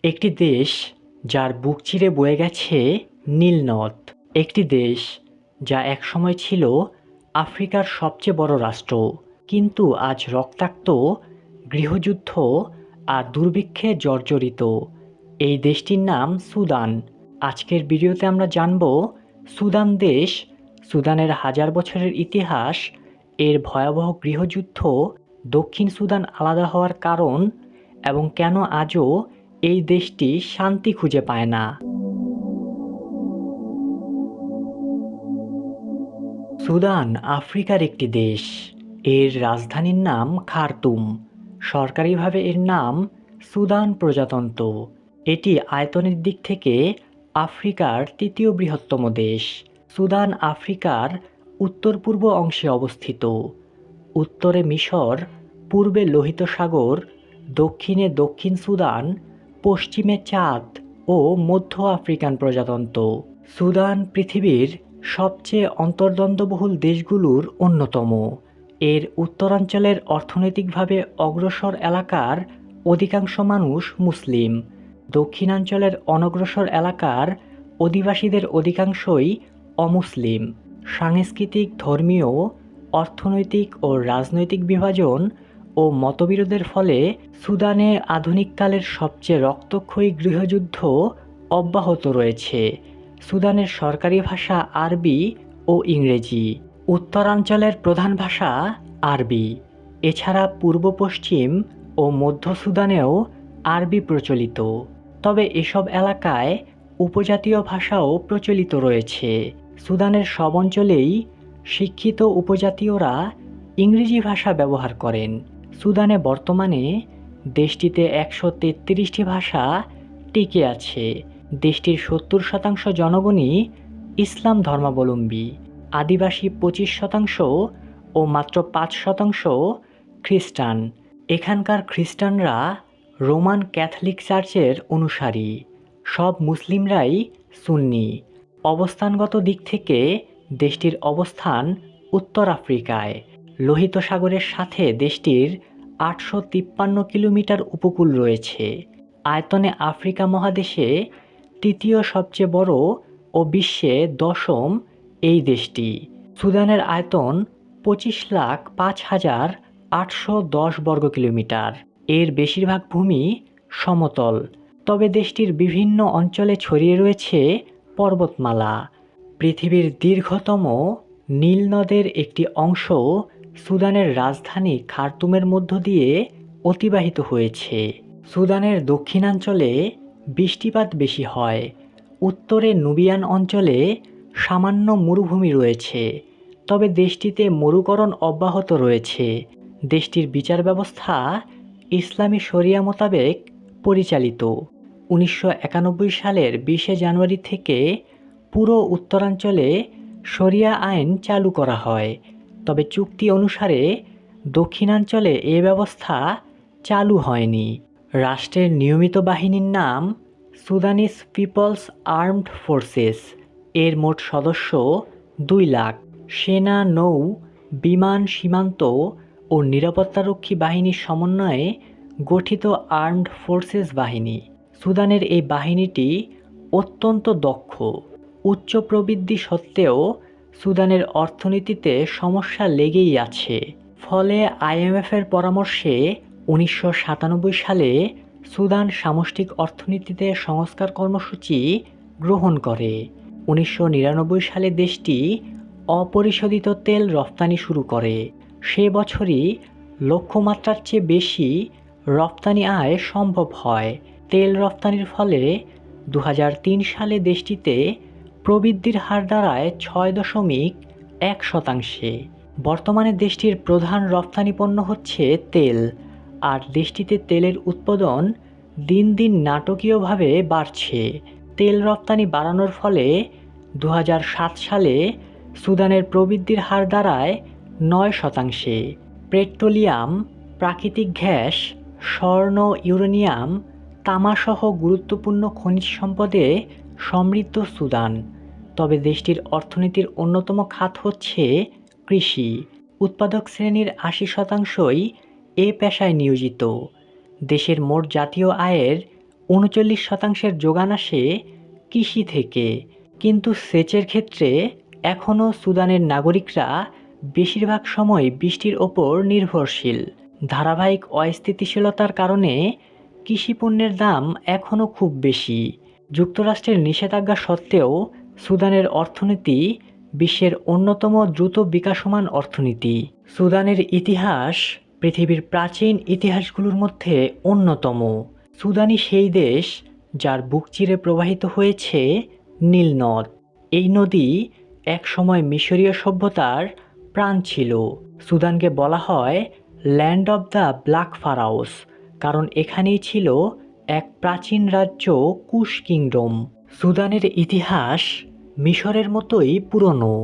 একটি দেশ যার বুক চিরে বয়ে গেছে নীল নদ। একটি দেশ যা একসময় ছিল আফ্রিকার সবচেয়ে বড় রাষ্ট্র, কিন্তু আজ রক্তাক্ত, গৃহযুদ্ধ আর দুর্ভিক্ষে জর্জরিত। এই দেশটির নাম সুদান। আজকের ভিডিওতে আমরা জানব সুদান দেশ, সুদানের হাজার বছরের ইতিহাস, এর ভয়াবহ গৃহযুদ্ধ, দক্ষিণ সুদান আলাদা হওয়ার কারণ এবং কেন আজও এই দেশটি শান্তি খুঁজে পায় না। সুদান আফ্রিকার একটি দেশ। এর রাজধানীর নাম খার্তুম। সরকারিভাবে এর নাম সুদান প্রজাতন্ত্র। এটি আয়তনের দিক থেকে আফ্রিকার তৃতীয় বৃহত্তম দেশ। সুদান আফ্রিকার উত্তর-পূর্ব অংশে অবস্থিত। উত্তরে মিশর, পূর্বে লোহিত সাগর, দক্ষিণে দক্ষিণ সুদান, পশ্চিমে চাদ ও মধ্য আফ্রিকান প্রজাতন্ত্র। সুদান পৃথিবীর সবচেয়ে অন্তর্দ্বন্দ্ববহুল দেশগুলোর অন্যতম। এর উত্তরাঞ্চলের অর্থনৈতিকভাবে অগ্রসর এলাকার অধিকাংশ মানুষ মুসলিম। দক্ষিণাঞ্চলের অনগ্রসর এলাকার অধিবাসীদের অধিকাংশই অমুসলিম। সাংস্কৃতিক, ধর্মীয়, অর্থনৈতিক ও রাজনৈতিক বিভাজন ও মতবিরোধের ফলে সুদানে আধুনিককালের সবচেয়ে রক্তক্ষয়ী গৃহযুদ্ধ অব্যাহত রয়েছে। সুদানের সরকারি ভাষা আরবি ও ইংরেজি। উত্তরাঞ্চলের প্রধান ভাষা আরবি। এছাড়া পূর্ব, পশ্চিম ও মধ্য সুদানেও আরবি প্রচলিত। তবে এসব এলাকায় উপজাতীয় ভাষাও প্রচলিত রয়েছে। সুদানের সব অঞ্চলেই শিক্ষিত উপজাতীয়রা ইংরেজি ভাষা ব্যবহার করেন। সুদানে বর্তমানে দেশটিতে 133টি ভাষা টিকে আছে। দেশটির 70% জনগণই ইসলাম ধর্মাবলম্বী, আদিবাসী 25% ও মাত্র 5% খ্রিস্টান। এখানকার খ্রিস্টানরা রোমান ক্যাথলিক চার্চের অনুসারী। সব মুসলিমরাই সুন্নি। অবস্থানগত দিক থেকে দেশটির অবস্থান উত্তর আফ্রিকায়। লোহিত সাগরের সাথে দেশটির 853 কিলোমিটার উপকূল রয়েছে। আয়তনে আফ্রিকা মহাদেশে তৃতীয় সবচেয়ে বড় ও বিশ্বে দশম এই দেশটি। সুদানের আয়তন 25,05,810 বর্গ কিলোমিটার। এর বেশিরভাগ ভূমি সমতল, তবে দেশটির বিভিন্ন অঞ্চলে ছড়িয়ে রয়েছে পর্বতমালা। পৃথিবীর দীর্ঘতম নীল নদের একটি অংশ সুদানের রাজধানী খার্তুমের মধ্য দিয়ে অতিবাহিত হয়েছে। সুদানের দক্ষিণাঞ্চলে বৃষ্টিপাত বেশি হয়। উত্তরে নুবিয়ান অঞ্চলে সামান্য মরুভূমি রয়েছে, তবে দেশটিতে মরুকরণ অব্যাহত রয়েছে। দেশটির বিচার ব্যবস্থা ইসলামী শরিয়া মোতাবেক পরিচালিত। 1991 সালের 20 জানুয়ারি থেকে পুরো উত্তরাঞ্চলে শরিয়া আইন চালু করা হয়, তবে চুক্তি অনুসারে দক্ষিণাঞ্চলে এ ব্যবস্থা চালু হয়নি। রাষ্ট্রের নিয়মিত বাহিনীর নাম সুদানিস পিপলস আর্মড ফোর্সেস। এর মোট সদস্য 2 লাখ। সেনা, নৌ, বিমান, সীমান্ত ও নিরাপত্তারক্ষী বাহিনীর সমন্বয়ে গঠিত আর্মড ফোর্সেস বাহিনী। সুদানের এই বাহিনীটি অত্যন্ত দক্ষ। উচ্চ প্রবৃদ্ধি সত্ত্বেও সুদানের অর্থনীতিতে সমস্যা লেগেই আছে। ফলে আইএমএফের পরামর্শে 1997 সালে সুদান সামষ্টিক অর্থনীতিতে সংস্কার কর্মসূচি গ্রহণ করে। 1999 সালে দেশটি অপরিশোধিত তেল রফতানি শুরু করে। সে বছরই লক্ষ্যমাত্রার চেয়ে বেশি রফতানি আয় সম্ভব হয়। তেল রফতানির ফলে 2003 সালে দেশটিতে প্রবৃদ্ধির হার দাঁড়ায় 6.1%। বর্তমানে দেশটির প্রধান রপ্তানি পণ্য হচ্ছে তেল, আর দেশটিতে তেলের উৎপাদন দিন দিন নাটকীয়ভাবে বাড়ছে। তেল রপ্তানি বাড়ানোর ফলে 2007 সালে সুদানের প্রবৃদ্ধির হার দাঁড়ায় 9%। পেট্রোলিয়াম, প্রাকৃতিক গ্যাস, স্বর্ণ, ইউরেনিয়াম, তামাসহ গুরুত্বপূর্ণ খনিজ সম্পদে সমৃদ্ধ সুদান। তবে দেশটির অর্থনীতির অন্যতম খাত হচ্ছে কৃষি। উৎপাদক শ্রেণীর 80%ই এ পেশায় নিয়োজিত। দেশের মোট জাতীয় আয়ের 39% যোগান আসে কৃষি থেকে। কিন্তু সেচের ক্ষেত্রে এখনও সুদানের নাগরিকরা বেশিরভাগ সময় বৃষ্টির ওপর নির্ভরশীল। ধারাবাহিক অস্থিতিশীলতার কারণে কৃষিপণ্যের দাম এখনও খুব বেশি। যুক্তরাষ্ট্রের নিষেধাজ্ঞা সত্ত্বেও সুদানের অর্থনীতি বিশ্বের অন্যতম দ্রুত বিকাশমান অর্থনীতি। সুদানের ইতিহাস পৃথিবীর প্রাচীন ইতিহাসগুলোর মধ্যে অন্যতম। সুদানই সেই দেশ যার বুক চিরে প্রবাহিত হয়েছে নীল নদ। এই নদী একসময় মিশরীয় সভ্যতার প্রাণ ছিল। সুদানকে বলা হয় ল্যান্ড অব দ্য ব্ল্যাক ফারাওস, কারণ এখানেই ছিল এক প্রাচীন রাজ্য কুশ কিংডম। সুদানের ইতিহাস মিশরের মতোই পুরনো।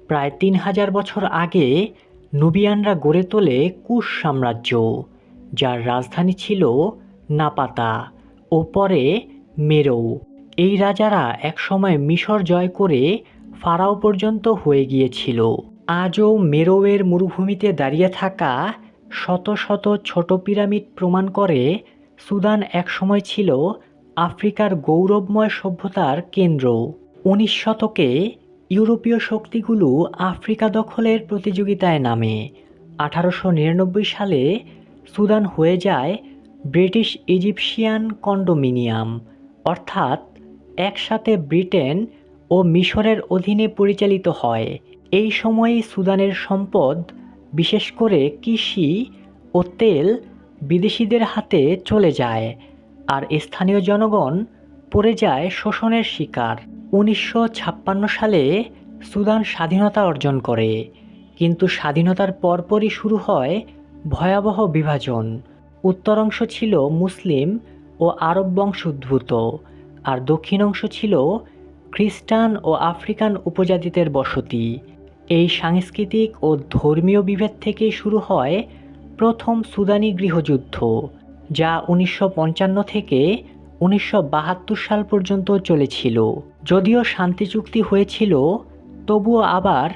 প্রায় 3000 বছর আগে নুবিয়ানরা গড়ে তোলে কুশ সাম্রাজ্য, যার রাজধানী ছিল নাপাতা ও পরে মেরৌ। এই রাজারা একসময় মিশর জয় করে ফারাও পর্যন্ত হয়ে গিয়েছিল। আজও মেরৌয়ের মরুভূমিতে দাঁড়িয়ে থাকা শত শত ছোট পিরামিড প্রমাণ করে সুদান একসময় ছিল আফ্রিকার গৌরবময় সভ্যতার কেন্দ্র। 19 শতকে ইউরোপীয় শক্তিগুলো আফ্রিকা দখলের প্রতিযোগিতায় নামে। 1899 সালে সুদান হয়ে যায় ব্রিটিশ ইজিপশিয়ান কন্ডোমিনিয়াম, অর্থাৎ একসাথে ব্রিটেন ও মিশরের অধীনে পরিচালিত হয়। এই সময়ে সুদানের সম্পদ, বিশেষ করে কৃষি ও তেল, বিদেশিদের হাতে চলে যায়, আর স্থানীয় জনগণ পড়ে যায় শোষণের শিকার। 1956 সালে সুদান স্বাধীনতা অর্জন করে, কিন্তু স্বাধীনতার পরপরই শুরু হয় ভয়াবহ বিভাজন। উত্তর অংশ ছিল মুসলিম ও আরব বংশোদ্ভূত, আর দক্ষিণ অংশ ছিল খ্রিস্টান ও আফ্রিকান উপজাতিদের বসতি। এই সাংস্কৃতিক ও ধর্মীয় বিভেদ থেকেই শুরু হয় প্রথম সুদানি গৃহযুদ্ধ, যা 1955 থেকে 1972 সাল পর্যন্ত চলেছিল। যদিও শান্তি চুক্তি হয়েছিল, তবুও আবার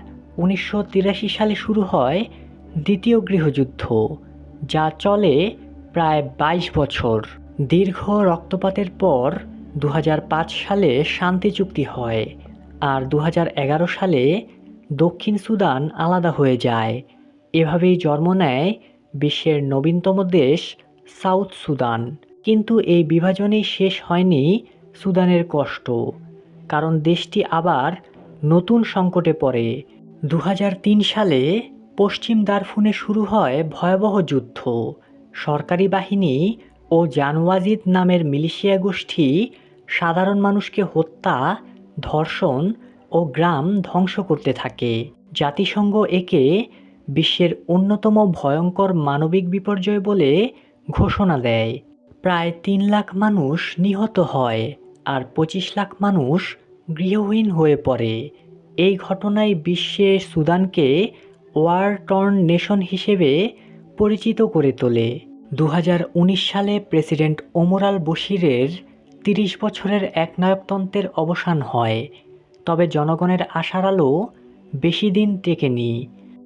1983 সালে শুরু হয় দ্বিতীয় গৃহযুদ্ধ, যা চলে প্রায় 22 বছর। দীর্ঘ রক্তপাতের পর 2005 সালে শান্তি চুক্তি হয়, আর 2011 সালে দক্ষিণ সুদান আলাদা হয়ে যায়। এভাবেই জন্ম নেয় বিশ্বের নবীনতম দেশ সাউথ সুদান। কিন্তু এই বিভাজনেই শেষ হয়নি সুদানের কষ্ট, কারণ দেশটি আবার নতুন সংকটে পড়ে। 2003 সালে পশ্চিম দারফুনে শুরু হয় ভয়াবহ যুদ্ধ। সরকারি বাহিনী ও জানওয়াজিদ নামের মিলিশিয়া গোষ্ঠী সাধারণ মানুষকে হত্যা, ধর্ষণ ও গ্রাম ধ্বংস করতে থাকে। জাতিসংঘ একে বিশ্বের অন্যতম ভয়ঙ্কর মানবিক বিপর্যয় বলে ঘোষণা দেয়। প্রায় 3 লাখ মানুষ নিহত হয়, আর 25 লাখ মানুষ গৃহহীন হয়ে পড়ে। এই ঘটনায় বিশ্বে সুদানকে ওয়ার টর্ন নেশন হিসেবে পরিচিত করে তোলে। 2019 সালে প্রেসিডেন্ট ওমর আল বশিরের 30 বছরের একনায়কতন্ত্রের অবসান হয়, তবে জনগণের আশার আলো বেশি দিন টেকেনি।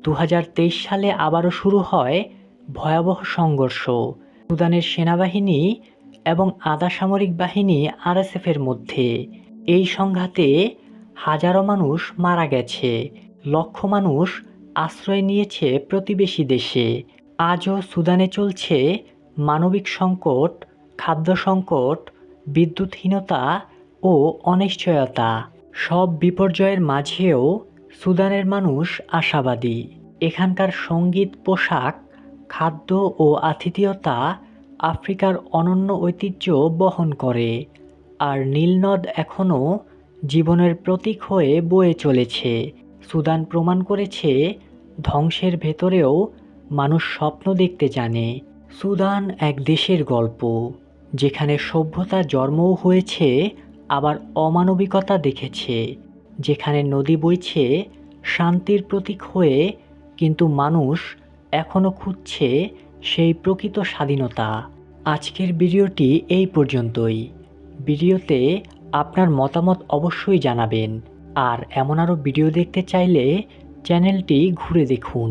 2023 সালে আবারও শুরু হয় ভয়াবহ সংঘর্ষ সুদানের সেনাবাহিনী এবং আধা সামরিক বাহিনী আরএসএফের মধ্যে। এই সংঘাতে হাজারো মানুষ মারা গেছে, লক্ষ মানুষ আশ্রয় নিয়েছে প্রতিবেশী দেশে। আজও সুদানে চলছে মানবিক সংকট, খাদ্য সংকট, বিদ্যুৎহীনতা ও অনিশ্চয়তা। সব বিপর্যয়ের মাঝেও সুদানের মানুষ আশাবাদী। এখানকার সঙ্গীত, পোশাক, খাদ্য ও আতিথেয়তা আফ্রিকার অনন্য ঐতিহ্য বহন করে, আর নীলনদ এখনও জীবনের প্রতীক হয়ে বয়ে চলেছে। সুদান প্রমাণ করেছে ধ্বংসের ভেতরেও মানুষ স্বপ্ন দেখতে জানে। সুদান এক দেশের গল্প, যেখানে সভ্যতা জন্মও হয়েছে, আবার অমানবিকতা দেখেছে, যেখানে নদী বইছে শান্তির প্রতীক হয়ে, কিন্তু মানুষ এখনও খুঁজছে সেই প্রকৃত স্বাধীনতা। আজকের ভিডিওটি এই পর্যন্তই। ভিডিওতে আপনার মতামত অবশ্যই জানাবেন, আর এমন আরও ভিডিও দেখতে চাইলে চ্যানেলটি ঘুরে দেখুন।